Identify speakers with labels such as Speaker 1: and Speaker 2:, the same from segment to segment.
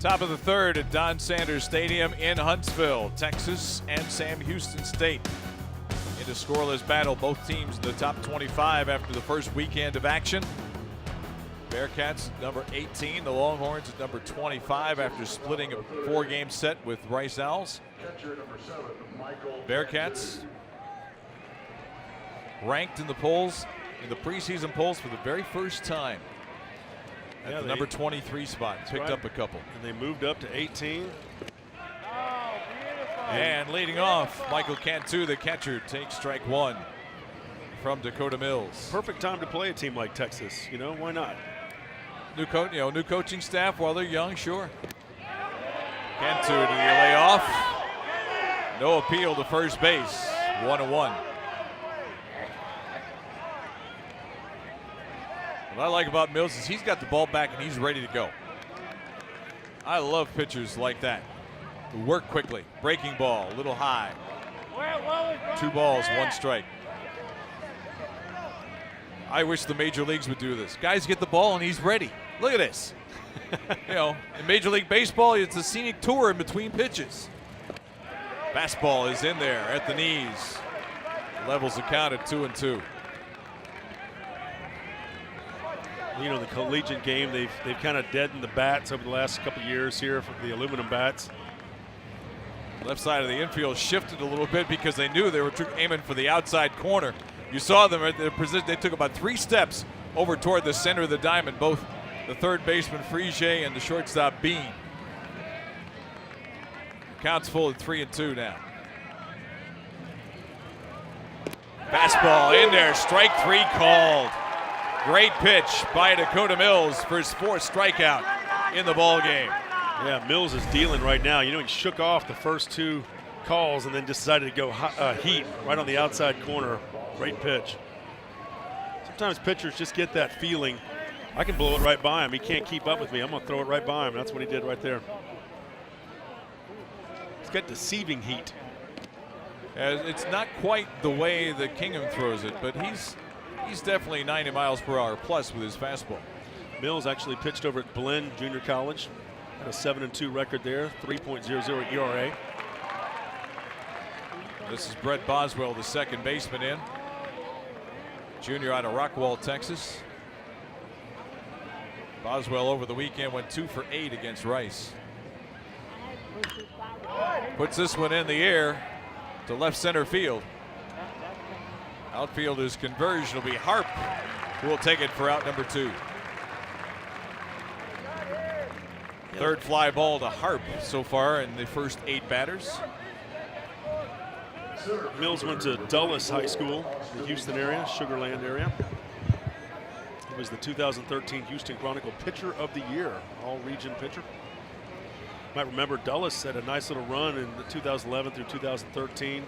Speaker 1: Top of the third at Don Sanders Stadium in Huntsville, Texas, and Sam Houston State. In a scoreless battle, both teams in the top 25 after the first weekend of action. Bearcats number 18, the Longhorns at number 25 after splitting a 4-game set with Rice Owls. Bearcats ranked in the polls, in the preseason polls for the very first time. At the number 23 spot, picked up a couple.
Speaker 2: And they moved up to 18.
Speaker 1: And leading off, Michael Cantu, the catcher, takes strike one from Dakota Mills.
Speaker 2: Perfect time to play a team like Texas. You know, why not?
Speaker 1: New coaching staff while they're young, sure. Cantu to the layoff. No appeal to first base. 1-1. What I like about Mills is he's got the ball back and he's ready to go. I love pitchers like that who work quickly. Breaking ball, a little high. 2 balls, 1 strike. I wish the major leagues would do this. Guys get the ball and he's ready. Look at this. You know, in Major League Baseball, it's a scenic tour in between pitches. Fastball is in there at the knees. Levels the count at 2-2.
Speaker 2: You know, the collegiate game, they've kind of deadened the bats over the last couple of years here for the aluminum bats.
Speaker 1: Left side of the infield shifted a little bit because they knew they were aiming for the outside corner. You saw them at their position. They took about 3 steps over toward the center of the diamond, both the third baseman Frege and the shortstop Bean. Count's full at 3-2 now. Fastball in there, strike 3 called. Great pitch by Dakota Mills for his 4th strikeout in the ball game.
Speaker 2: Yeah, Mills is dealing right now. You know, he shook off the first 2 calls and then decided to go heat right on the outside corner. Great pitch. Sometimes pitchers just get that feeling, I can blow it right by him. He can't keep up with me. I'm going to throw it right by him. That's what he did right there. He's got deceiving heat.
Speaker 1: It's not quite the way that Kingham throws it, but he's definitely 90 miles per hour plus with his fastball.
Speaker 2: Mills actually pitched over at Blinn Junior College. Had a 7-2 record there, 3.00 ERA.
Speaker 1: This is Brett Boswell, the second baseman in. Junior out of Rockwall, Texas. Boswell over the weekend went 2 for 8 against Rice. Puts this one in the air to left center field. Outfielder's conversion will be Harp, who will take it for out number 2. Third fly ball to Harp so far in the first 8 batters.
Speaker 2: Mills went to Dulles High School, the Houston area, Sugar Land area. He was the 2013 Houston Chronicle Pitcher of the Year, all-region pitcher. Might remember Dulles had a nice little run in the 2011 through 2013.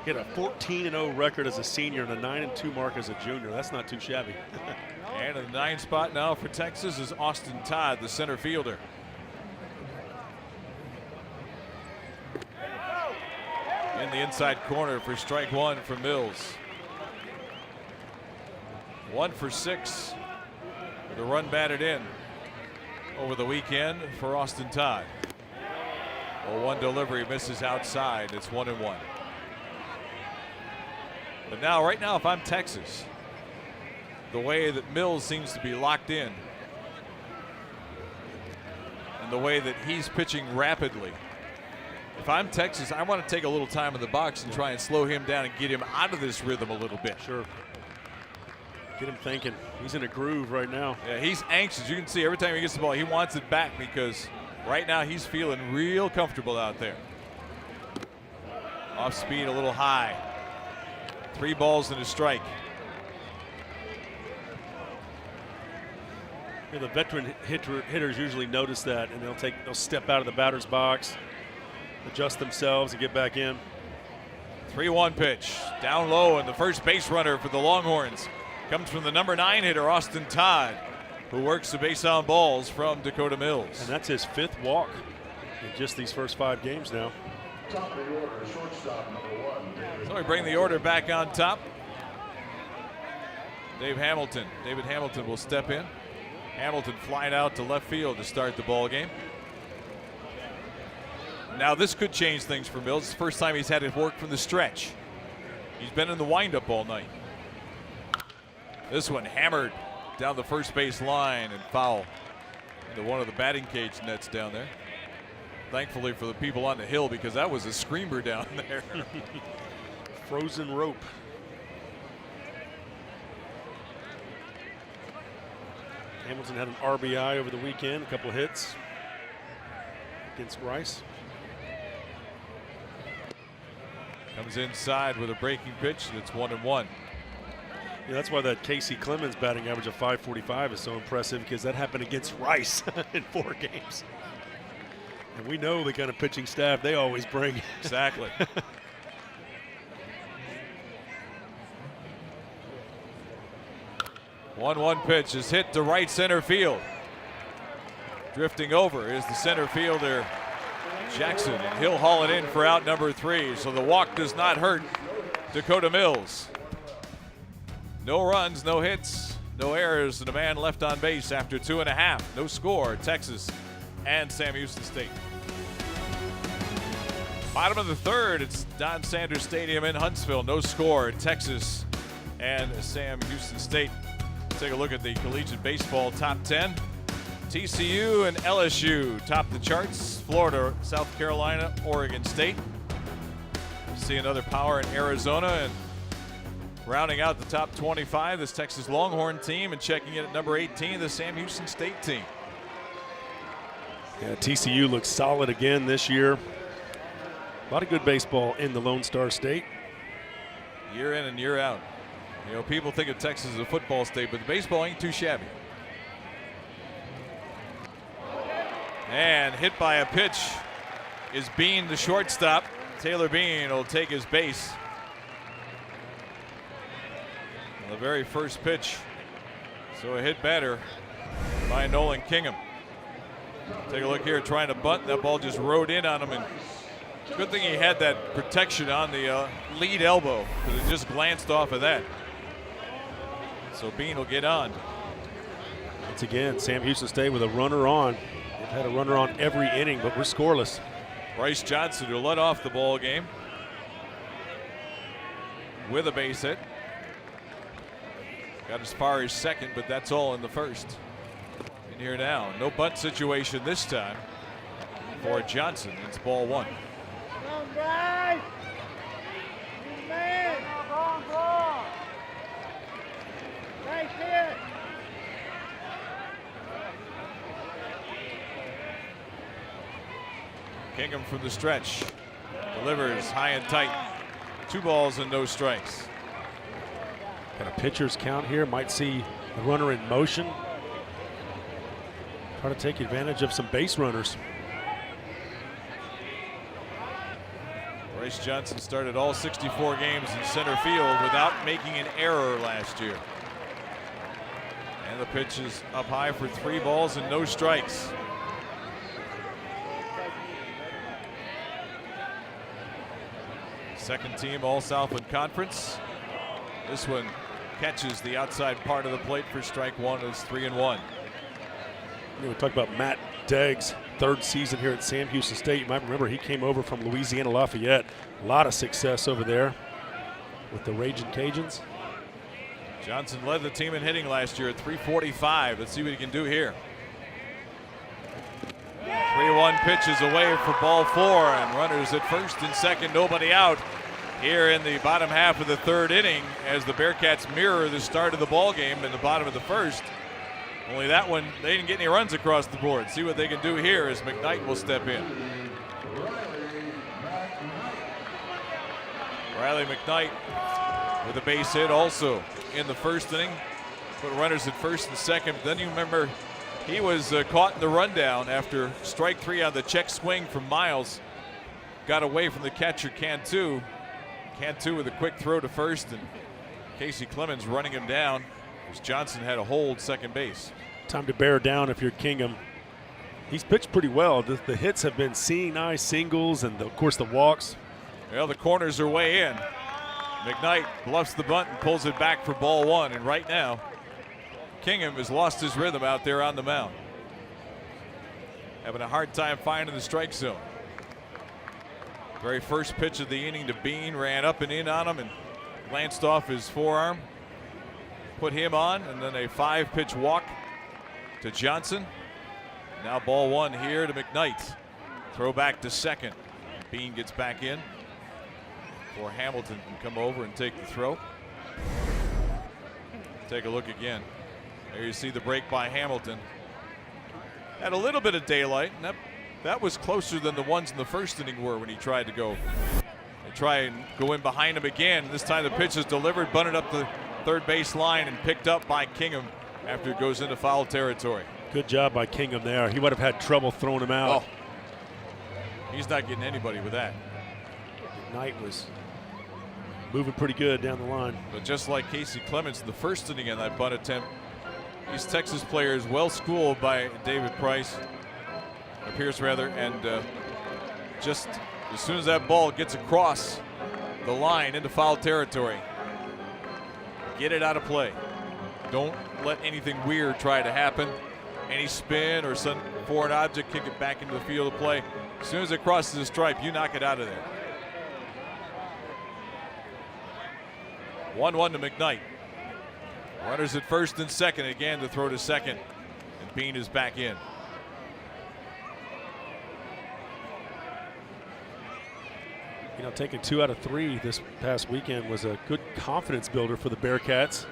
Speaker 2: He had a 14-0 record as a senior and a 9-2 mark as a junior. That's not too shabby.
Speaker 1: And in the 9 spot now for Texas is Austin Todd, the center fielder. In the inside corner for strike 1 for Mills. 1 for 6. The run batted in over the weekend for Austin Todd. A 1 delivery misses outside. It's 1-1. But now, right now, if I'm Texas, the way that Mills seems to be locked in and the way that he's pitching rapidly, if I'm Texas, I want to take a little time in the box and try and slow him down and get him out of this rhythm a little bit.
Speaker 2: Sure. Get him thinking. He's in a groove right now.
Speaker 1: Yeah, he's anxious. You can see every time he gets the ball, he wants it back because right now he's feeling real comfortable out there. Off speed, a little high. 3 balls and a strike.
Speaker 2: Yeah, the veteran hitters usually notice that, and they'll step out of the batter's box, adjust themselves, and get back in.
Speaker 1: 3-1 pitch, down low, and the first base runner for the Longhorns comes from the number 9 hitter, Austin Todd, who works the base on balls from Dakota Mills.
Speaker 2: And that's his 5th walk in just these first 5 games now.
Speaker 3: Top of the order, shortstop number 1.
Speaker 1: So we bring the order back on top. David Hamilton will step in. Hamilton flying out to left field to start the ball game. Now this could change things for Mills. It's the first time he's had it work from the stretch. He's been in the windup all night. This one hammered down the first base line and foul into one of the batting cage nets down there. Thankfully for the people on the hill, because that was a screamer down there.
Speaker 2: Frozen rope. Hamilton had an RBI over the weekend, a couple of hits against Rice.
Speaker 1: Comes inside with a breaking pitch that's 1-1.
Speaker 2: Yeah, that's why that Casey Clemens batting average of .545 is so impressive, because that happened against Rice in 4 games. And we know the kind of pitching staff they always bring.
Speaker 1: Exactly. 1-1 pitch is hit to right center field. Drifting over is the center fielder Jackson, and he'll haul it in for out number 3. So the walk does not hurt Dakota Mills. No runs, no hits, no errors, and a man left on base after 2.5. No score, Texas and Sam Houston State. Bottom of the 3rd, it's Don Sanders Stadium in Huntsville. No score, Texas and Sam Houston State. Take a look at the collegiate baseball top 10. TCU and LSU top the charts. Florida, South Carolina, Oregon State. See another power in Arizona, and rounding out the top 25, this Texas Longhorn team, and checking in at number 18, the Sam Houston State team.
Speaker 2: Yeah, TCU looks solid again this year. A lot of good baseball in the Lone Star State.
Speaker 1: Year in and year out. You know, people think of Texas as a football state, but the baseball ain't too shabby. And hit by a pitch is Bean, the shortstop. Taylor Bean will take his base. On the very first pitch. So a hit batter by Nolan Kingham. Take a look here, trying to bunt. That ball just rode in on him, and good thing he had that protection on the lead elbow, because it just glanced off of that. So Bean will get on.
Speaker 2: Once again, Sam Houston State with a runner on. They've had a runner on every inning, but we're scoreless.
Speaker 1: Bryce Johnson will let off the ball game with a base hit. Got as far as second, but that's all in the first. In here now, no bunt situation this time for Johnson. It's ball 1. Kingham from the stretch delivers high and tight. 2 balls and no strikes.
Speaker 2: Got a pitcher's count here. Might see the runner in motion. Try to take advantage of some base runners.
Speaker 1: Bryce Johnson started all 64 games in center field without making an error last year. And the pitch is up high for 3 balls and no strikes. Second team All Southland Conference. This one catches the outside part of the plate for strike 1. It's 3-1.
Speaker 2: We talked about Matt Degg's 3rd season here at Sam Houston State. You might remember he came over from Louisiana Lafayette. A lot of success over there with the Ragin' Cajuns.
Speaker 1: Johnson led the team in hitting last year at 345. Let's see what he can do here. 3-1 pitch is away for ball 4, and runners at first and second, nobody out here in the bottom half of the 3rd inning as the Bearcats mirror the start of the ball game in the bottom of the 1st. Only that one, they didn't get any runs across the board. See what they can do here as McKnight will step in. Riley McKnight with a base hit also in the 1st inning. Put runners at first and second. Then you remember he was caught in the rundown after strike 3 on the check swing from Miles. Got away from the catcher Cantu. Cantu with a quick throw to first, and Casey Clemens running him down as Johnson had a hold second base.
Speaker 2: Time to bear down if you're Kingham. He's pitched pretty well. The hits have been seeing eye singles and, of course, the walks.
Speaker 1: Well, the corners are way in. McKnight bluffs the bunt and pulls it back for ball 1, and right now Kingham has lost his rhythm out there on the mound. Having a hard time finding the strike zone. Very first pitch of the inning to Bean, ran up and in on him and glanced off his forearm. Put him on, and then a 5-pitch walk to Johnson. Now ball 1 here to McKnight. Throw back to second. Bean gets back in before Hamilton can come over and take the throw. Take a look again. There you see the break by Hamilton. Had a little bit of daylight, and that was closer than the ones in the first inning were when he tried to go. They try and go in behind him again. This time the pitch is delivered, bunted up the third base line and picked up by Kingham after it goes into foul territory.
Speaker 2: Good job by Kingham there. He would have had trouble throwing him out.
Speaker 1: Oh, he's not getting anybody with that.
Speaker 2: Knight was moving pretty good down the line.
Speaker 1: But just like Casey Clemens in the first inning in that bunt attempt, these Texas players well schooled by David Pierce rather, and just as soon as that ball gets across the line into foul territory, get it out of play. Don't let anything weird try to happen. Any spin or some foreign object, kick it back into the field of play. As soon as it crosses the stripe, you knock it out of there. 1-1 to McKnight. Runners at first and second. Again, the throw to second. And Bean is back in.
Speaker 2: You know, taking 2 out of 3 this past weekend was a good confidence builder for the Bearcats.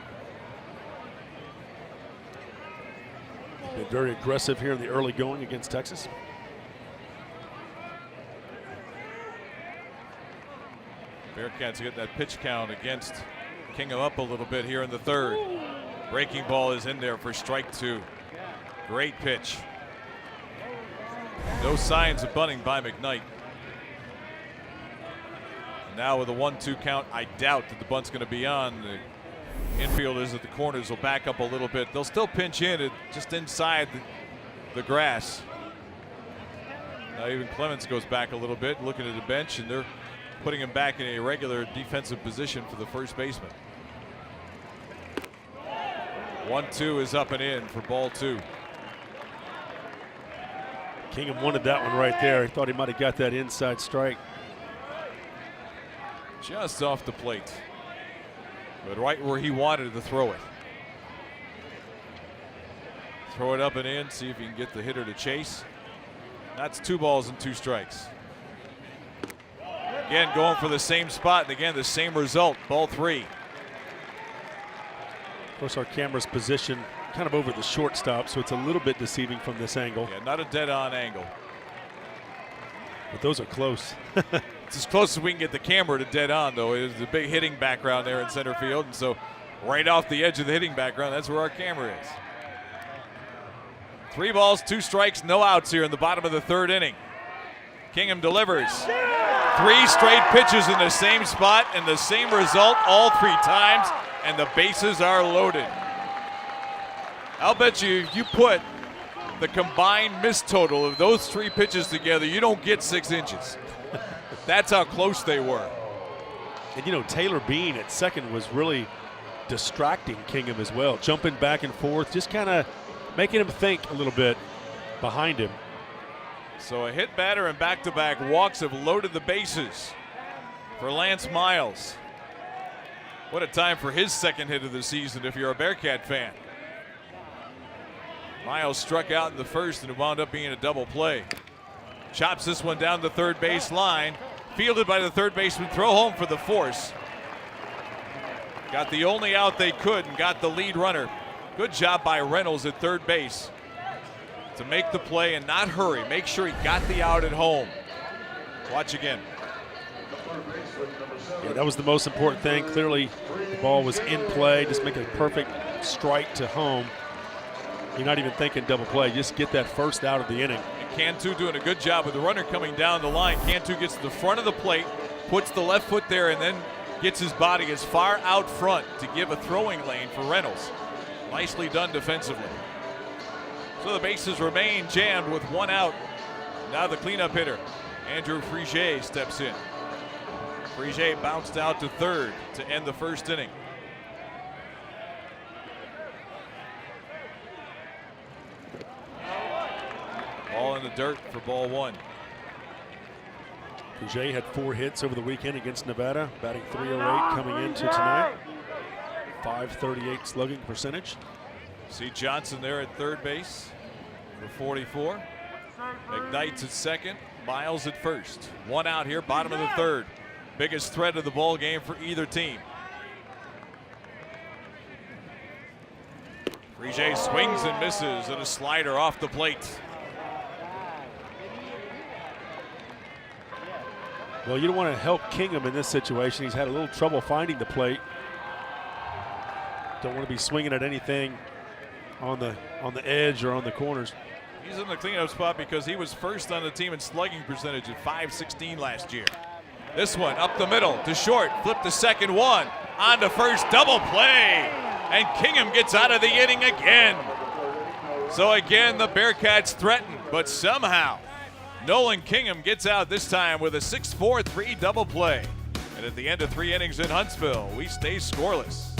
Speaker 2: Been very aggressive here in the early going against Texas.
Speaker 1: Bearcats get that pitch count against Kingham up a little bit here in the third. Breaking ball is in there for strike 2. Great pitch. No signs of bunting by McKnight. Now with a 1-2 count, I doubt that the bunt's going to be on. The infielders at the corners will back up a little bit. They'll still pinch in just inside the grass. Now even Clemens goes back a little bit, looking at the bench, and they're putting him back in a regular defensive position for the first baseman. 1-2 is up and in for ball 2.
Speaker 2: Kingham wanted that one right there. He thought he might have got that inside strike.
Speaker 1: Just off the plate, but right where he wanted to throw it. Throw it up and in, see if he can get the hitter to chase. That's 2 balls and 2 strikes. Again, going for the same spot, and again, the same result, ball 3.
Speaker 2: Of course, our camera's positioned kind of over the shortstop, so it's a little bit deceiving from this angle.
Speaker 1: Yeah, not a dead-on angle.
Speaker 2: But those are close.
Speaker 1: It's as close as we can get the camera to dead on, though. There's a big hitting background there in center field, and so right off the edge of the hitting background, that's where our camera is. 3 balls, 2 strikes, no outs here in the bottom of the third inning. Kingham delivers. 3 straight pitches in the same spot and the same result all 3 times, and the bases are loaded. I'll bet you if you put the combined miss total of those 3 pitches together, you don't get 6 inches. That's how close they were.
Speaker 2: And you know, Taylor Bean at second was really distracting Kingham as well, jumping back and forth, just kind of making him think a little bit behind him.
Speaker 1: So a hit batter and back-to-back walks have loaded the bases for Lance Miles. What a time for his second hit of the season if you're a Bearcat fan. Miles struck out in the first and it wound up being a double play. Chops this one down the third base line. Fielded by the third baseman, throw home for the force. Got the only out they could and got the lead runner. Good job by Reynolds at third base to make the play and not hurry. Make sure he got the out at home. Watch again.
Speaker 2: Yeah, that was the most important thing. Clearly, the ball was in play. Just make a perfect strike to home. You're not even thinking double play. Just get that first out of the inning.
Speaker 1: Cantu doing a good job with the runner coming down the line. Cantu gets to the front of the plate, puts the left foot there, and then gets his body as far out front to give a throwing lane for Reynolds. Nicely done defensively. So the bases remain jammed with 1 out. Now the cleanup hitter, Andrew Frigier, steps in. Frigier bounced out to third to end the first inning. Ball in the dirt for ball 1.
Speaker 2: Puget had 4 hits over the weekend against Nevada, batting .308 coming into tonight. .538 slugging percentage.
Speaker 1: See Johnson there at third base for 44. McKnight's at second, Miles at first. 1 out here, bottom of the third. Biggest threat of the ball game for either team. Puget swings and misses, and a slider off the plate.
Speaker 2: Well, you don't want to help Kingham in this situation. He's had a little trouble finding the plate. Don't want to be swinging at anything on the edge or on the corners.
Speaker 1: He's in the cleanup spot because he was first on the team in slugging percentage at .516 last year. This one up the middle to short, flip the second one, on to first, double play, and Kingham gets out of the inning again. So again, the Bearcats threaten, but somehow Nolan Kingham gets out this time with a 6-4-3 double play. And at the end of 3 innings in Huntsville, we stay scoreless.